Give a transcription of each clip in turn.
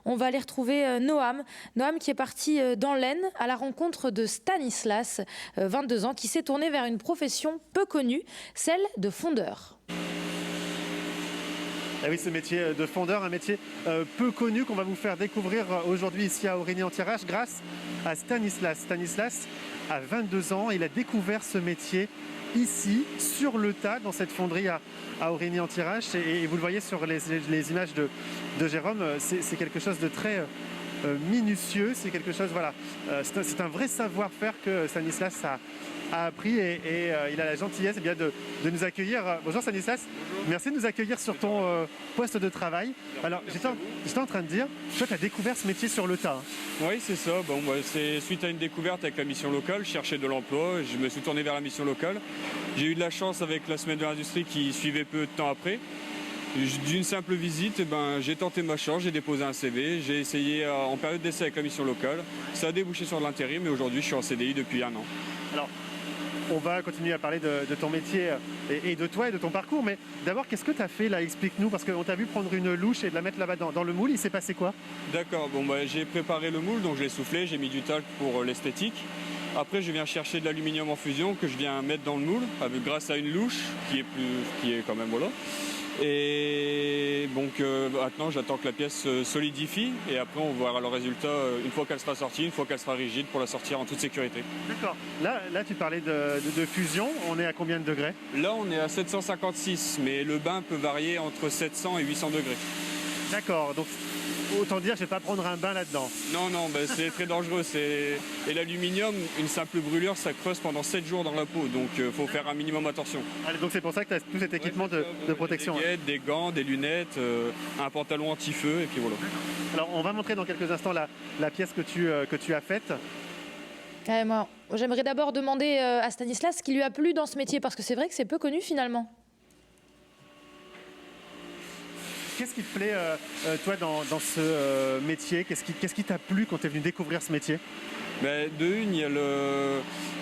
On va aller retrouver Noam. Noam qui est parti dans l'Aisne à la rencontre de Stanislas, 22 ans, qui s'est tourné vers une profession peu connue, celle de fondeur. Ah oui, ce métier de fondeur, un métier peu connu qu'on va vous faire découvrir aujourd'hui ici à Aurigny-en-Thiérache grâce à Stanislas. Stanislas a 22 ans, il a découvert ce métier ici, sur le tas, dans cette fonderie à Aurigny-en-Thiérache. Et vous le voyez sur les images de Jérôme, c'est quelque chose de très minutieux, c'est quelque chose, voilà, c'est un vrai savoir-faire que Stanislas a appris et il a la gentillesse de nous accueillir. Bonjour Stanislas. Bonjour. Merci de nous accueillir sur ton poste de travail. Alors j'étais en train de dire, toi tu as découvert ce métier sur le tas. Oui, c'est ça. Bon, c'est suite à une découverte avec la mission locale, je cherchais de l'emploi, je me suis tourné vers la mission locale. J'ai eu de la chance avec la semaine de l'industrie qui suivait peu de temps après. D'une simple visite, j'ai tenté ma chance, j'ai déposé un CV, j'ai essayé en période d'essai avec la mission locale. Ça a débouché sur de l'intérim, mais aujourd'hui je suis en CDI depuis 1 an. Alors, on va continuer à parler de ton métier et de toi et de ton parcours, mais d'abord, qu'est-ce que tu as fait là? Explique-nous, parce qu'on t'a vu prendre une louche et de la mettre là-bas dans le moule, il s'est passé quoi? D'accord, j'ai préparé le moule, donc je l'ai soufflé, j'ai mis du talc pour l'esthétique. Après, je viens chercher de l'aluminium en fusion que je viens mettre dans le moule, grâce à une louche qui est quand même voilà. Et donc maintenant j'attends que la pièce se solidifie et après on verra le résultat une fois qu'elle sera sortie, une fois qu'elle sera rigide pour la sortir en toute sécurité. D'accord. Là tu parlais de fusion, on est à combien de degrés? Là on est à 756 mais le bain peut varier entre 700 et 800 degrés. D'accord, donc autant dire je vais pas prendre un bain là-dedans. Non, c'est très dangereux. Et l'aluminium, une simple brûlure, ça creuse pendant 7 jours dans la peau. Donc il faut faire un minimum attention. Allez, donc c'est pour ça que tu as tout cet équipement de protection. Des guettes, des gants, des lunettes, un pantalon anti-feu et puis voilà. Alors on va montrer dans quelques instants la pièce que tu as faite. Moi, j'aimerais d'abord demander à Stanislas ce qui lui a plu dans ce métier, parce que c'est vrai que c'est peu connu finalement. Qu'est-ce qui te plaît, toi, dans ce métier? Qu'est-ce qui t'a plu quand tu es venu découvrir ce métier?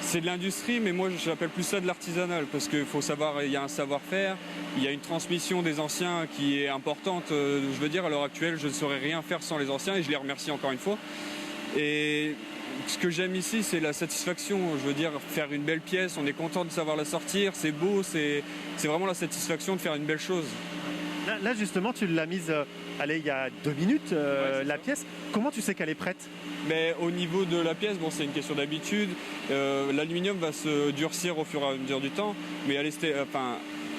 C'est de l'industrie, mais moi j'appelle plus ça de l'artisanal, parce qu'il faut savoir, il y a un savoir-faire, il y a une transmission des anciens qui est importante. Je veux dire, à l'heure actuelle, je ne saurais rien faire sans les anciens, et je les remercie encore une fois. Et ce que j'aime ici, c'est la satisfaction. Je veux dire, faire une belle pièce, on est content de savoir la sortir, c'est beau, c'est vraiment la satisfaction de faire une belle chose. Là justement, tu l'as mise il y a 2 minutes, la pièce. Comment tu sais qu'elle est prête? Mais au niveau de la pièce, c'est une question d'habitude. L'aluminium va se durcir au fur et à mesure du temps, mais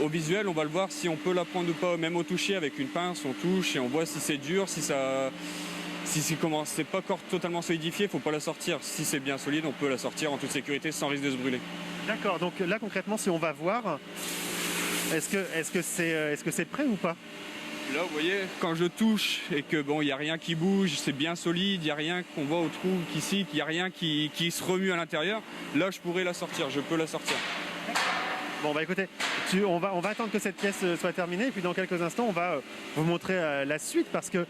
au visuel, on va le voir si on peut la prendre ou pas. Même au toucher, avec une pince, on touche et on voit si c'est dur, si c'est pas encore totalement solidifié, il ne faut pas la sortir. Si c'est bien solide, on peut la sortir en toute sécurité sans risque de se brûler. D'accord, donc là concrètement, si on va voir, est-ce que c'est prêt ou pas? Là, vous voyez, quand je touche et que il n'y a rien qui bouge, c'est bien solide, il n'y a rien qu'on voit au trou qu'ici, qu'il n'y a rien qui se remue à l'intérieur, là je pourrais la sortir, je peux la sortir. Bon écoutez, on va attendre que cette pièce soit terminée et puis dans quelques instants on va vous montrer la suite, parce que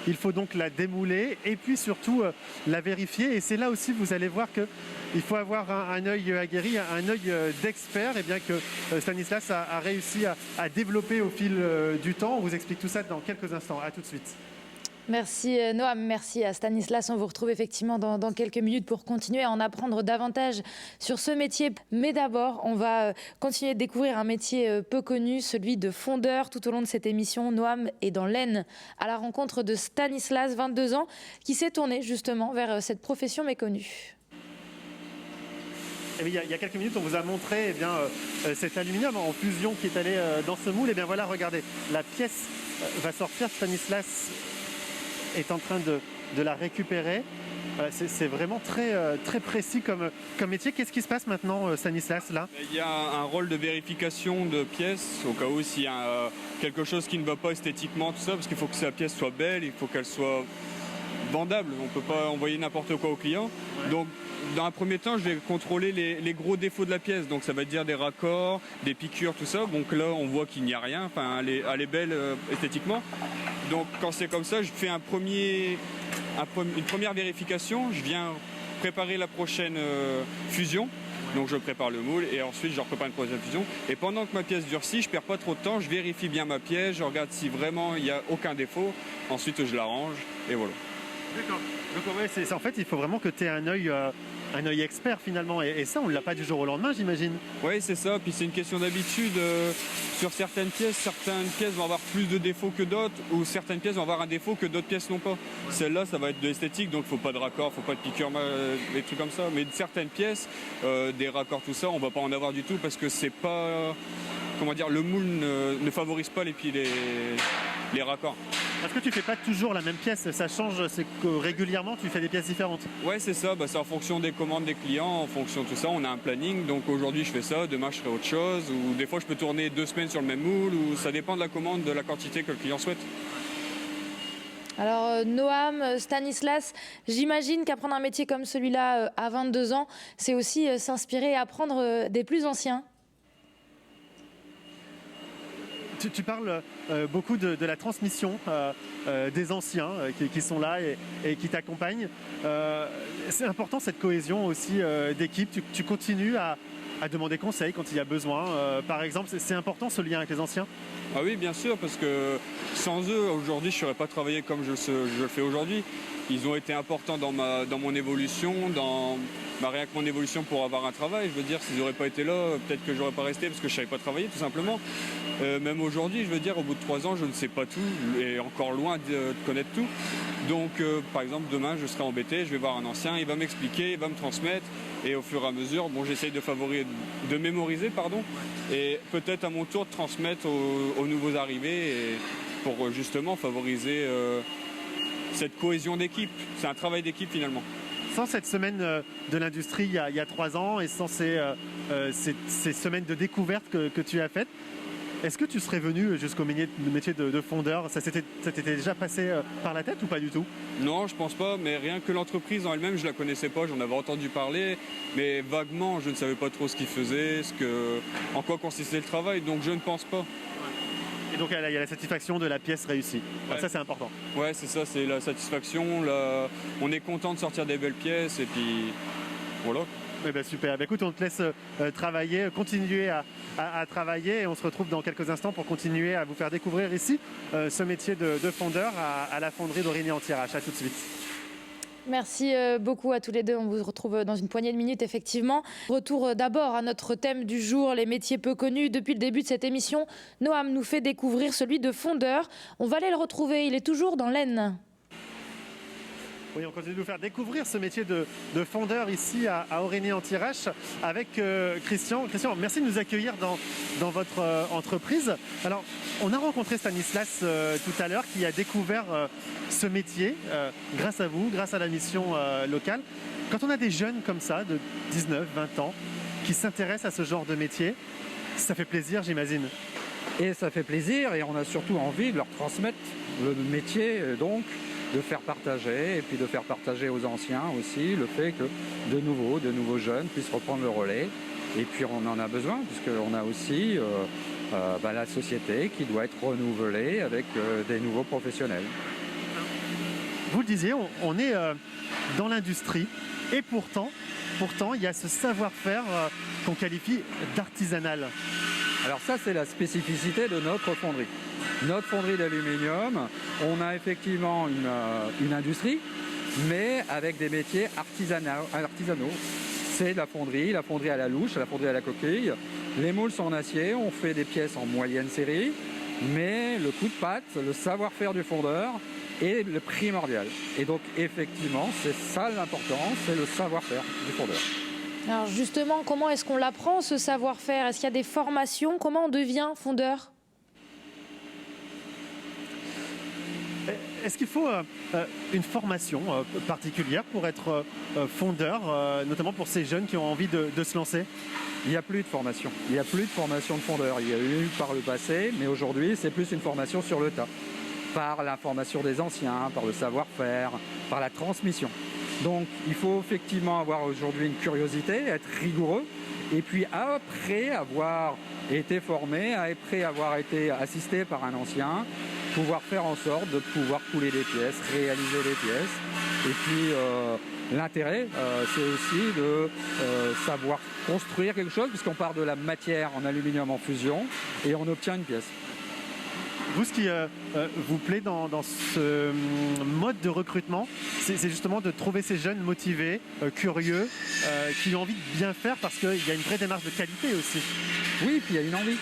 il faut donc la démouler et puis surtout la vérifier. Et c'est là aussi vous allez voir qu'il faut avoir un œil aguerri, un œil d'expert, et bien que Stanislas a réussi à développer au fil du temps. On vous explique tout ça dans quelques instants. À tout de suite. Merci Noam, merci à Stanislas. On vous retrouve effectivement dans quelques minutes pour continuer à en apprendre davantage sur ce métier. Mais d'abord, on va continuer de découvrir un métier peu connu, celui de fondeur. Tout au long de cette émission, Noam est dans l'Aisne à la rencontre de Stanislas, 22 ans, qui s'est tourné justement vers cette profession méconnue. Il y a quelques minutes, on vous a montré cet aluminium en fusion qui est allé dans ce moule. Et bien voilà, regardez, la pièce va sortir. Stanislas est en train de la récupérer. C'est vraiment très précis comme métier. Qu'est-ce qui se passe maintenant, Stanislas, là? Il y a un rôle de vérification de pièces, au cas où s'il y a quelque chose qui ne va pas esthétiquement, tout ça, parce qu'il faut que la pièce soit belle, il faut qu'elle soit vendable. On ne peut pas envoyer n'importe quoi au client. Ouais. Donc, dans un premier temps, je vais contrôler les gros défauts de la pièce. Donc ça va dire des raccords, des piqûres, tout ça. Donc là, on voit qu'il n'y a rien. Enfin, elle est belle esthétiquement. Donc quand c'est comme ça, je fais une première vérification. Je viens préparer la prochaine fusion. Donc je prépare le moule et ensuite je prépare une procédure de fusion. Et pendant que ma pièce durcit, je perds pas trop de temps, je vérifie bien ma pièce, je regarde si vraiment il n'y a aucun défaut. Ensuite je l'arrange et voilà. D'accord. Donc ouais, en fait, il faut vraiment que tu aies un œil expert finalement. Et ça, on ne l'a pas du jour au lendemain, j'imagine. Oui, c'est ça. Puis c'est une question d'habitude. Sur certaines pièces vont avoir plus de défauts que d'autres, ou certaines pièces vont avoir un défaut que d'autres pièces n'ont pas. Ouais. Celle-là, ça va être de l'esthétique, donc il ne faut pas de raccord, il ne faut pas de piqûre, des trucs comme ça. Mais certaines pièces, des raccords, tout ça, on ne va pas en avoir du tout parce que c'est pas... Comment dire, le moule ne favorise pas les raccords. Parce que tu fais pas toujours la même pièce, ça change, c'est que régulièrement tu fais des pièces différentes. Ouais, c'est ça, c'est en fonction des commandes des clients, en fonction de tout ça, on a un planning, donc aujourd'hui je fais ça, demain je ferai autre chose, ou des fois je peux tourner 2 semaines sur le même moule, ou ça dépend de la commande, de la quantité que le client souhaite. Alors Noam, Stanislas, j'imagine qu'apprendre un métier comme celui-là à 22 ans, c'est aussi s'inspirer et apprendre des plus anciens. Tu parles beaucoup de la transmission des anciens qui sont là et qui t'accompagnent. C'est important cette cohésion aussi d'équipe. Tu continues à demander conseil quand il y a besoin. Par exemple, c'est important ce lien avec les anciens? Ah oui, bien sûr, parce que sans eux, aujourd'hui, je ne saurais pas travailler comme je le fais aujourd'hui. Ils ont été importants dans mon évolution, rien que mon évolution pour avoir un travail. Je veux dire, s'ils n'auraient pas été là, peut-être que j'aurais pas resté parce que je ne savais pas travailler, tout simplement. Même aujourd'hui, je veux dire, au bout de 3 ans, je ne sais pas tout et encore loin de connaître tout. Donc, par exemple, demain, je serai embêté, je vais voir un ancien, il va m'expliquer, il va me transmettre. Et au fur et à mesure, j'essaye de mémoriser, et peut-être à mon tour de transmettre aux nouveaux arrivés pour justement favoriser cette cohésion d'équipe. C'est un travail d'équipe finalement. Sans cette semaine de l'industrie il y a 3 ans et sans ces semaines de découverte que tu as faites, est-ce que tu serais venu jusqu'au métier de fondeur? Ça t'était déjà passé par la tête ou pas du tout? Non, je pense pas, mais rien que l'entreprise en elle-même, je la connaissais pas, j'en avais entendu parler, mais vaguement, je ne savais pas trop ce qu'ils faisaient, en quoi consistait le travail, donc je ne pense pas. Et donc il y a la satisfaction de la pièce réussie. Ouais. Ça c'est important. Ouais, c'est ça, c'est la satisfaction, on est content de sortir des belles pièces et puis voilà. Eh ben, super. Écoute, on te laisse travailler, continuer à travailler et on se retrouve dans quelques instants pour continuer à vous faire découvrir ici ce métier de fondeur à la fonderie d'Aurigny-en-Thiérache. À tout de suite. Merci beaucoup à tous les deux. On vous retrouve dans une poignée de minutes, effectivement. Retour d'abord à notre thème du jour, les métiers peu connus. Depuis le début de cette émission, Noam nous fait découvrir celui de fondeur. On va aller le retrouver. Il est toujours dans l'Aisne. Oui, on continue de vous faire découvrir ce métier de fondeur ici à Aurigny-en-Thiérache avec Christian. Christian, merci de nous accueillir dans votre entreprise. Alors, on a rencontré Stanislas tout à l'heure qui a découvert ce métier grâce à vous, grâce à la mission locale. Quand on a des jeunes comme ça, de 19, 20 ans, qui s'intéressent à ce genre de métier, ça fait plaisir, j'imagine. Et ça fait plaisir et on a surtout envie de leur transmettre le métier, donc de faire partager et puis de faire partager aux anciens aussi le fait que de nouveaux jeunes puissent reprendre le relais. Et puis on en a besoin puisqu'on a aussi la société qui doit être renouvelée avec des nouveaux professionnels. Vous le disiez, on est dans l'industrie et pourtant il y a ce savoir-faire qu'on qualifie d'artisanal. Alors ça, c'est la spécificité de notre fonderie. Notre fonderie d'aluminium, on a effectivement une industrie, mais avec des métiers artisanaux. C'est la fonderie à la louche, la fonderie à la coquille. Les moules sont en acier, on fait des pièces en moyenne série, mais le coup de patte, le savoir-faire du fondeur est le primordial. Et donc effectivement, c'est ça l'important, c'est le savoir-faire du fondeur. Alors justement, comment est-ce qu'on l'apprend, ce savoir-faire? Est-ce qu'il y a des formations? Comment on devient fondeur? Est-ce qu'il faut une formation particulière pour être fondeur, notamment pour ces jeunes qui ont envie de se lancer? Il n'y a plus de formation. Il n'y a plus de formation de fondeur. Il y a eu par le passé, mais aujourd'hui, c'est plus une formation sur le tas. Par l'information des anciens, par le savoir-faire, par la transmission. Donc il faut effectivement avoir aujourd'hui une curiosité, être rigoureux, et puis après avoir été formé, après avoir été assisté par un ancien, pouvoir faire en sorte de pouvoir couler des pièces, réaliser des pièces. Et puis l'intérêt, c'est aussi de savoir construire quelque chose, puisqu'on part de la matière en aluminium en fusion et on obtient une pièce. Vous, ce qui vous plaît dans ce mode de recrutement, c'est justement de trouver ces jeunes motivés, curieux, qui ont envie de bien faire parce qu'il y a une vraie démarche de qualité aussi. Oui, puis il y a une envie.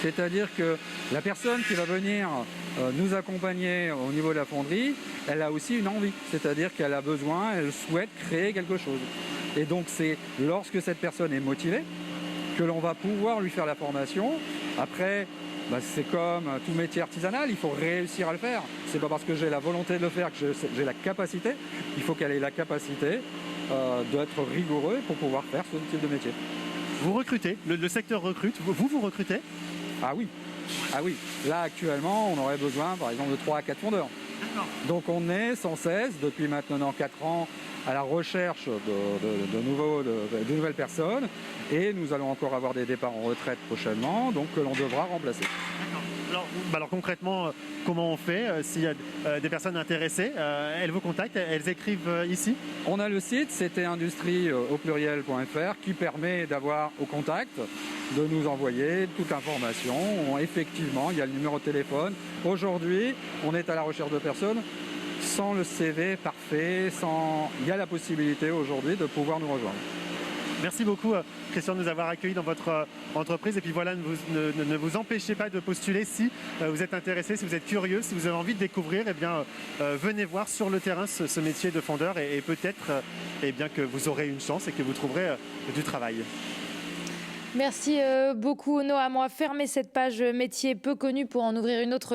C'est-à-dire que la personne qui va venir nous accompagner au niveau de la fonderie, elle a aussi une envie. C'est-à-dire qu'elle a besoin, elle souhaite créer quelque chose. Et donc c'est lorsque cette personne est motivée que l'on va pouvoir lui faire la formation. Après, c'est comme tout métier artisanal, il faut réussir à le faire. C'est pas parce que j'ai la volonté de le faire que j'ai la capacité. Il faut qu'elle ait la capacité d'être rigoureux pour pouvoir faire ce type de métier. Vous recrutez, le secteur recrute, vous recrutez? Ah oui, ah oui. Là actuellement, on aurait besoin par exemple de 3 à 4 fondeurs. Donc on est sans cesse, depuis maintenant 4 ans, à la recherche de nouvelles personnes et nous allons encore avoir des départs en retraite prochainement, donc que l'on devra remplacer. Alors concrètement, comment on fait s'il y a des personnes intéressées, elles vous contactent, elles écrivent ici? On a le site ctindustrie.fr qui permet d'avoir au contact, de nous envoyer toute information. Effectivement, il y a le numéro de téléphone. Aujourd'hui, on est à la recherche de personnes sans le CV parfait, il y a la possibilité aujourd'hui de pouvoir nous rejoindre. Merci beaucoup Christian de nous avoir accueillis dans votre entreprise et puis voilà, ne vous empêchez pas de postuler si vous êtes intéressé, si vous êtes curieux, si vous avez envie de découvrir, eh bien venez voir sur le terrain ce métier de fondeur et peut-être eh bien que vous aurez une chance et que vous trouverez du travail. Merci beaucoup Noam. On va fermer cette page métier peu connu pour en ouvrir une autre.